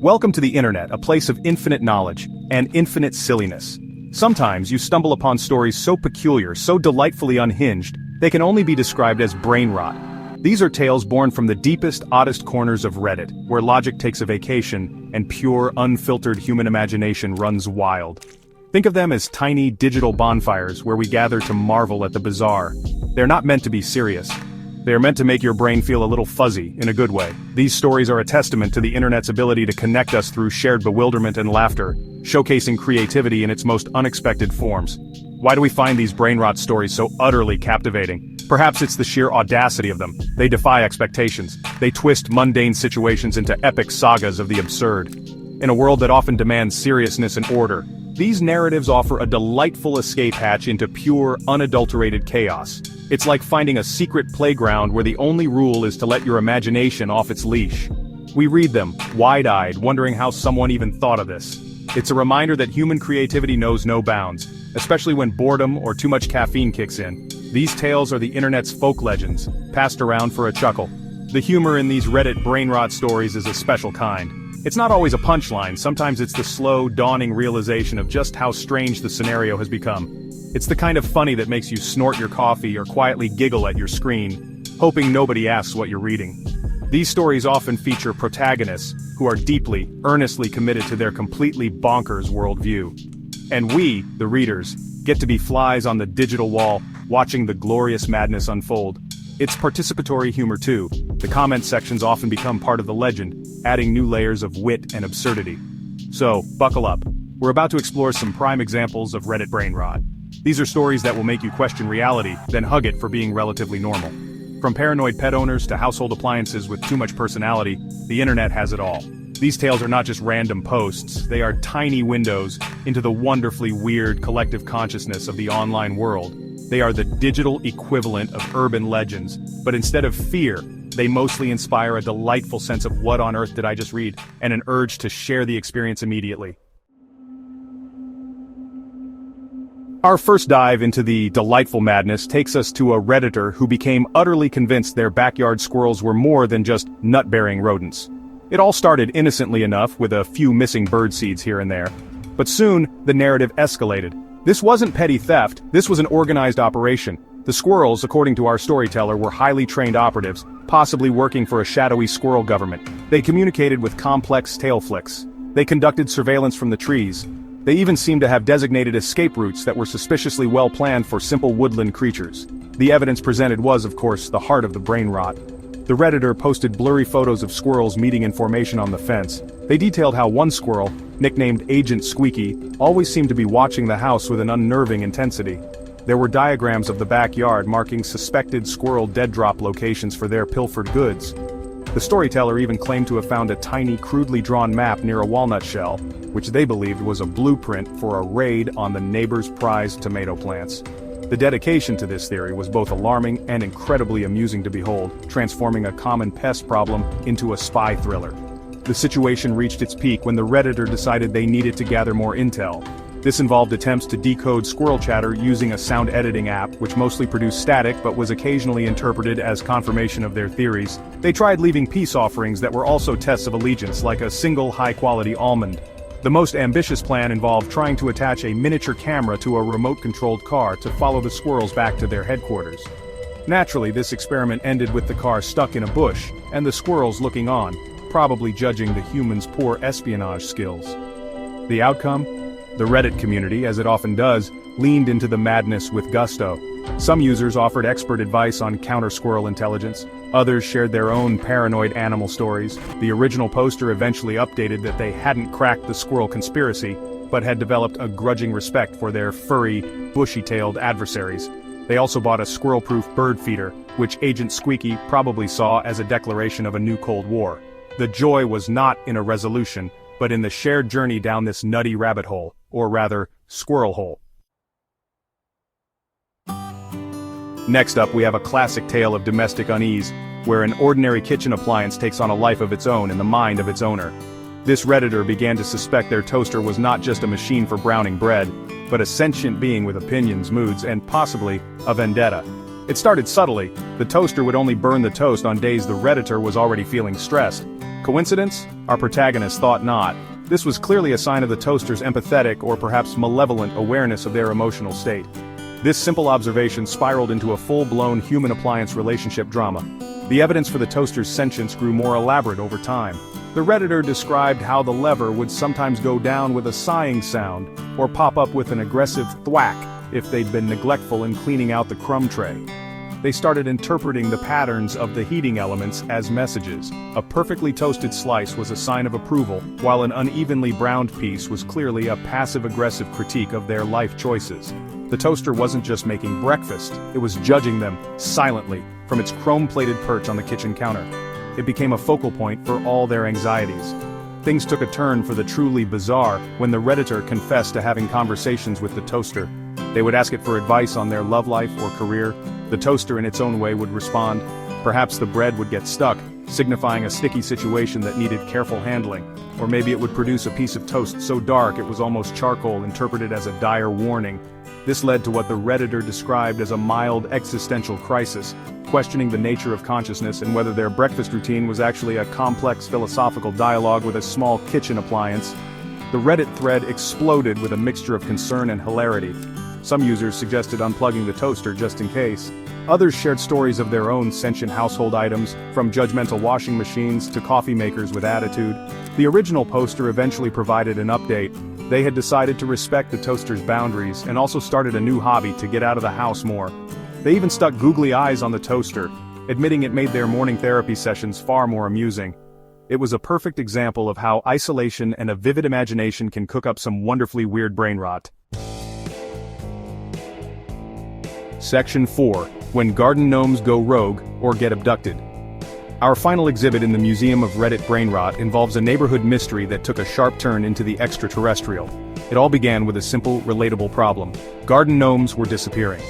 Welcome to the internet, a place of infinite knowledge and infinite silliness. Sometimes you stumble upon stories so peculiar, so delightfully unhinged, they can only be described as brainrot. These are tales born from the deepest, oddest corners of Reddit, where logic takes a vacation and pure, unfiltered human imagination runs wild. Think of them as tiny digital bonfires where we gather to marvel at the bizarre. They're not meant to be serious. They are meant to make your brain feel a little fuzzy, in a good way. These stories are a testament to the internet's ability to connect us through shared bewilderment and laughter, showcasing creativity in its most unexpected forms. Why do we find these brainrot stories so utterly captivating? Perhaps it's the sheer audacity of them. They defy expectations. They twist mundane situations into epic sagas of the absurd. In a world that often demands seriousness and order, these narratives offer a delightful escape hatch into pure, unadulterated chaos. It's like finding a secret playground where the only rule is to let your imagination off its leash. We read them, wide-eyed, wondering how someone even thought of this. It's a reminder that human creativity knows no bounds, especially when boredom or too much caffeine kicks in. These tales are the internet's folk legends, passed around for a chuckle. The humor in these Reddit brainrot stories is a special kind. It's not always a punchline, sometimes it's the slow, dawning realization of just how strange the scenario has become. It's the kind of funny that makes you snort your coffee or quietly giggle at your screen, hoping nobody asks what you're reading. These stories often feature protagonists who are deeply, earnestly committed to their completely bonkers worldview. And we, the readers, get to be flies on the digital wall, watching the glorious madness unfold. It's participatory humor too. The comment sections often become part of the legend, adding new layers of wit and absurdity. So, buckle up. We're about to explore some prime examples of Reddit brainrot. These are stories that will make you question reality, then hug it for being relatively normal. From paranoid pet owners to household appliances with too much personality, the internet has it all. These tales are not just random posts, they are tiny windows into the wonderfully weird collective consciousness of the online world. They are the digital equivalent of urban legends, but instead of fear, they mostly inspire a delightful sense of what on earth did I just read, and an urge to share the experience immediately. Our first dive into the delightful madness takes us to a Redditor who became utterly convinced their backyard squirrels were more than just nut-bearing rodents. It all started innocently enough with a few missing bird seeds here and there. But soon, the narrative escalated. This wasn't petty theft, this was an organized operation. The squirrels, according to our storyteller, were highly trained operatives, possibly working for a shadowy squirrel government. They communicated with complex tail flicks. They conducted surveillance from the trees. They even seemed to have designated escape routes that were suspiciously well planned for simple woodland creatures. The evidence presented was, of course, the heart of the brainrot. The Redditor posted blurry photos of squirrels meeting in formation on the fence. They detailed how one squirrel, nicknamed Agent Squeaky, always seemed to be watching the house with an unnerving intensity. There were diagrams of the backyard marking suspected squirrel dead drop locations for their pilfered goods. The storyteller even claimed to have found a tiny, crudely drawn map near a walnut shell, which they believed was a blueprint for a raid on the neighbor's prized tomato plants. The dedication to this theory was both alarming and incredibly amusing to behold, transforming a common pest problem into a spy thriller. The situation reached its peak when the Redditor decided they needed to gather more intel. This involved attempts to decode squirrel chatter using a sound editing app, which mostly produced static but was occasionally interpreted as confirmation of their theories. They tried leaving peace offerings that were also tests of allegiance, like a single high-quality almond. The most ambitious plan involved trying to attach a miniature camera to a remote-controlled car to follow the squirrels back to their headquarters. Naturally, this experiment ended with the car stuck in a bush, and the squirrels looking on, probably judging the humans' poor espionage skills. The outcome? The Reddit community, as it often does, leaned into the madness with gusto. Some users offered expert advice on counter-squirrel intelligence. Others shared their own paranoid animal stories. The original poster eventually updated that they hadn't cracked the squirrel conspiracy, but had developed a grudging respect for their furry, bushy-tailed adversaries. They also bought a squirrel-proof bird feeder, which Agent Squeaky probably saw as a declaration of a new Cold War. The joy was not in a resolution, but in the shared journey down this nutty rabbit hole, or rather, squirrel hole. Next up, we have a classic tale of domestic unease, where an ordinary kitchen appliance takes on a life of its own in the mind of its owner. This Redditor began to suspect their toaster was not just a machine for browning bread, but a sentient being with opinions, moods, and possibly a vendetta. It started subtly. The toaster would only burn the toast on days the Redditor was already feeling stressed. Coincidence? Our protagonist thought not. This was clearly a sign of the toaster's empathetic or perhaps malevolent awareness of their emotional state. This simple observation spiraled into a full-blown human appliance relationship drama. The evidence for the toaster's sentience grew more elaborate over time. The Redditor described how the lever would sometimes go down with a sighing sound, or pop up with an aggressive thwack if they'd been neglectful in cleaning out the crumb tray. They started interpreting the patterns of the heating elements as messages. A perfectly toasted slice was a sign of approval, while an unevenly browned piece was clearly a passive-aggressive critique of their life choices. The toaster wasn't just making breakfast, it was judging them, silently, from its chrome-plated perch on the kitchen counter. It became a focal point for all their anxieties. Things took a turn for the truly bizarre when the Redditor confessed to having conversations with the toaster. They would ask it for advice on their love life or career. The toaster in its own way would respond. Perhaps the bread would get stuck, signifying a sticky situation that needed careful handling. Or maybe it would produce a piece of toast so dark it was almost charcoal, interpreted as a dire warning. This led to what the Redditor described as a mild existential crisis, questioning the nature of consciousness and whether their breakfast routine was actually a complex philosophical dialogue with a small kitchen appliance. The Reddit thread exploded with a mixture of concern and hilarity. Some users suggested unplugging the toaster just in case. Others shared stories of their own sentient household items, from judgmental washing machines to coffee makers with attitude. The original poster eventually provided an update. They had decided to respect the toaster's boundaries and also started a new hobby to get out of the house more. They even stuck googly eyes on the toaster, admitting it made their morning therapy sessions far more amusing. It was a perfect example of how isolation and a vivid imagination can cook up some wonderfully weird brain rot. Section 4. When garden gnomes go rogue or get abducted. Our final exhibit in the Museum of Reddit Brainrot involves a neighborhood mystery that took a sharp turn into the extraterrestrial. It all began with a simple, relatable problem. Garden gnomes were disappearing.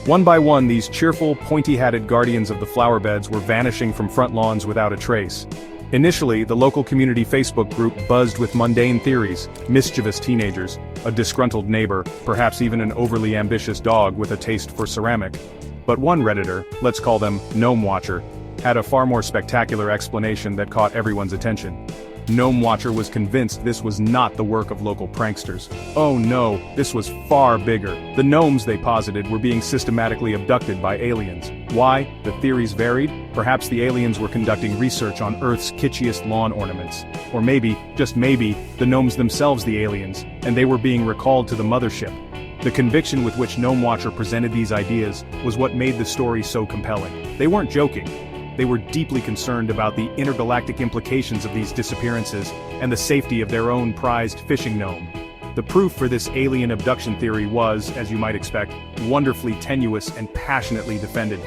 One by one, these cheerful, pointy-hatted guardians of the flower beds were vanishing from front lawns without a trace. Initially, the local community Facebook group buzzed with mundane theories: mischievous teenagers, a disgruntled neighbor, perhaps even an overly ambitious dog with a taste for ceramic. But one Redditor, let's call them Gnome Watcher, had a far more spectacular explanation that caught everyone's attention. Gnome Watcher was convinced this was not the work of local pranksters. Oh no, this was far bigger. The gnomes, they posited, were being systematically abducted by aliens. Why? The theories varied. Perhaps the aliens were conducting research on Earth's kitschiest lawn ornaments. Or maybe, just maybe, the gnomes themselves the aliens, and they were being recalled to the mothership. The conviction with which Gnome Watcher presented these ideas was what made the story so compelling. They weren't joking. They were deeply concerned about the intergalactic implications of these disappearances and the safety of their own prized fishing gnome. The proof for this alien abduction theory was, as you might expect, wonderfully tenuous and passionately defended.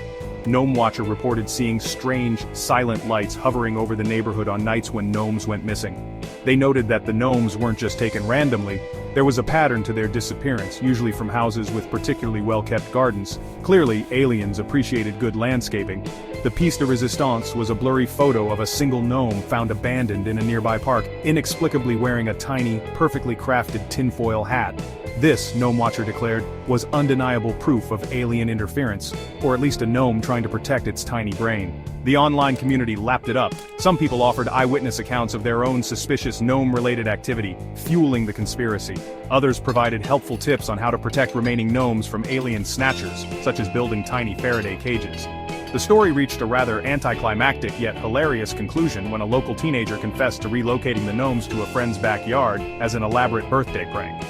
Gnome Watcher reported seeing strange, silent lights hovering over the neighborhood on nights when gnomes went missing. They noted that the gnomes weren't just taken randomly. There was a pattern to their disappearance, usually from houses with particularly well-kept gardens. Clearly, aliens appreciated good landscaping. The piece de resistance was a blurry photo of a single gnome found abandoned in a nearby park, inexplicably wearing a tiny, perfectly crafted tinfoil hat. This, Gnome Watcher declared, was undeniable proof of alien interference, or at least a gnome trying to protect its tiny brain. The online community lapped it up. Some people offered eyewitness accounts of their own suspicious gnome-related activity, fueling the conspiracy. Others provided helpful tips on how to protect remaining gnomes from alien snatchers, such as building tiny Faraday cages. The story reached a rather anticlimactic yet hilarious conclusion when a local teenager confessed to relocating the gnomes to a friend's backyard as an elaborate birthday prank.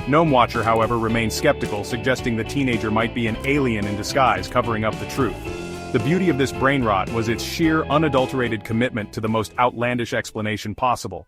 Gnome Watcher, however, remained skeptical, suggesting the teenager might be an alien in disguise covering up the truth. The beauty of this brain rot was its sheer, unadulterated commitment to the most outlandish explanation possible.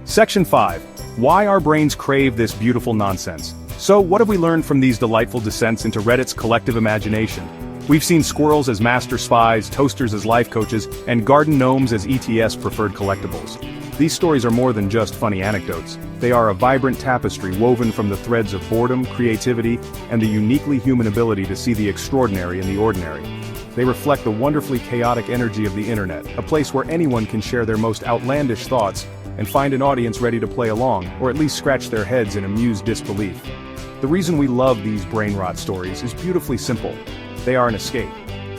Section 5. Why our brains crave this beautiful nonsense. So, what have we learned from these delightful descents into Reddit's collective imagination? We've seen squirrels as master spies, toasters as life coaches, and garden gnomes as ETS preferred collectibles. These stories are more than just funny anecdotes. They are a vibrant tapestry woven from the threads of boredom, creativity, and the uniquely human ability to see the extraordinary in the ordinary. They reflect the wonderfully chaotic energy of the internet, a place where anyone can share their most outlandish thoughts and find an audience ready to play along, or at least scratch their heads in amused disbelief. The reason we love these brain rot stories is beautifully simple. They are an escape.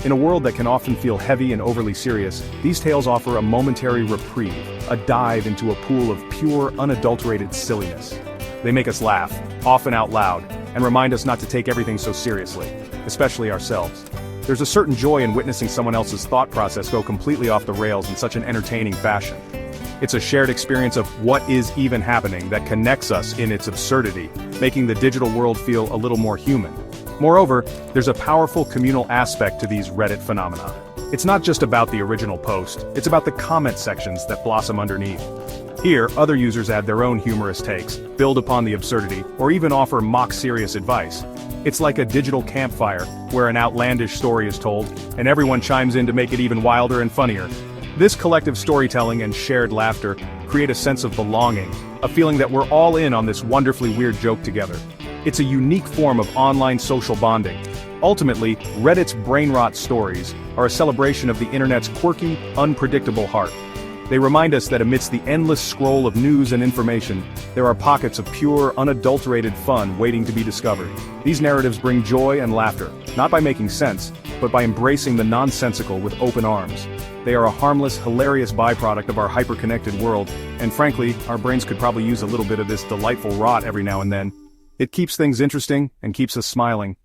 In a world that can often feel heavy and overly serious, these tales offer a momentary reprieve, a dive into a pool of pure, unadulterated silliness. They make us laugh, often out loud, and remind us not to take everything so seriously, especially ourselves. There's a certain joy in witnessing someone else's thought process go completely off the rails in such an entertaining fashion. It's a shared experience of what is even happening that connects us in its absurdity, making the digital world feel a little more human. Moreover, there's a powerful communal aspect to these Reddit phenomena. It's not just about the original post, it's about the comment sections that blossom underneath. Here, other users add their own humorous takes, build upon the absurdity, or even offer mock-serious advice. It's like a digital campfire, where an outlandish story is told, and everyone chimes in to make it even wilder and funnier. This collective storytelling and shared laughter create a sense of belonging, a feeling that we're all in on this wonderfully weird joke together. It's a unique form of online social bonding. Ultimately, Reddit's Brainrot stories are a celebration of the internet's quirky, unpredictable heart. They remind us that amidst the endless scroll of news and information, there are pockets of pure, unadulterated fun waiting to be discovered. These narratives bring joy and laughter, not by making sense, but by embracing the nonsensical with open arms. They are a harmless, hilarious byproduct of our hyper-connected world, and frankly, our brains could probably use a little bit of this delightful rot every now and then. It keeps things interesting and keeps us smiling.